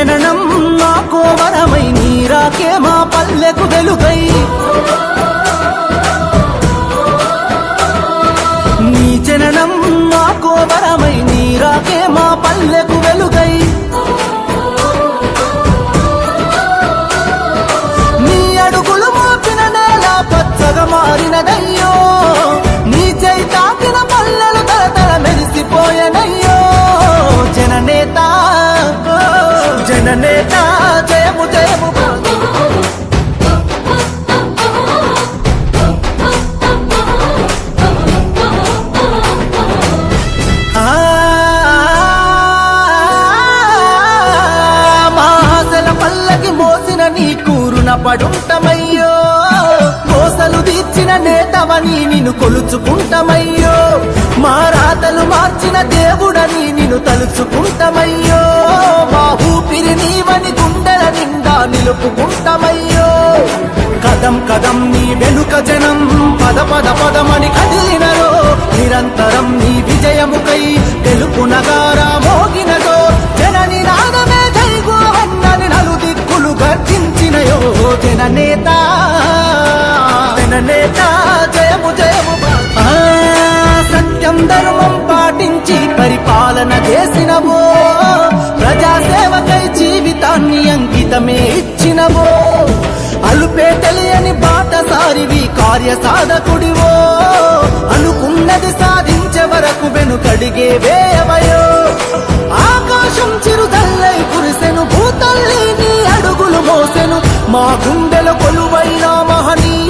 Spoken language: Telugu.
జననం మాకో వరమై నీరాకే మా పల్లెకు వెలుగై నీ జననం మాకో వరమై నీరాకే మా పల్లెకు వెలుగై నీ అడుగులు మోపిన నేల పచ్చగా మారినదయ్యో నీ చేయి తాకిన పల్లెలు తలతల మెరిసిపోయనయ్యో జననేత జననేత జయము జయము పల్లకి మోసిన నీ కూరున పడుంటమయ్యో కోసలు తీర్చిన నేతవని నిన్ను కొలుచుకుంటమయ్యో మా రాతలు మార్చిన దేవుడని నిన్ను తలుచుకుంటమయ్యో మా ఊపిరి నీవని గుండెల నిండా నిలుపుకుంటమయ్యో కదం కదం నీ వెనుక జనం పద పద పదమని కదిలినరో నిరంతరం నీ విజయముకై తెలుపు నగారా మోగినదో జనని నాదమే జైగో అన్నని నలుదిక్కులు గర్జించినయో జననేత జననేత జయము జయము సత్యం ధర్మం పాటించి పరిపాలన చేసినవో ప్రజాసేవకై జీవితాన్ని అంకితమే ఇచ్చినవో అలుపే తెలియని బాటసారివి కార్య సాధకుడివో అనుకున్నది సాధించే వరకు వెనుకడిగే వేయవయో ఆకాశం చిరుదల్లై కురిసెను భూతల్లి నీ అడుగులు మోసెను మా గుండెల కొలువైన మహనీయ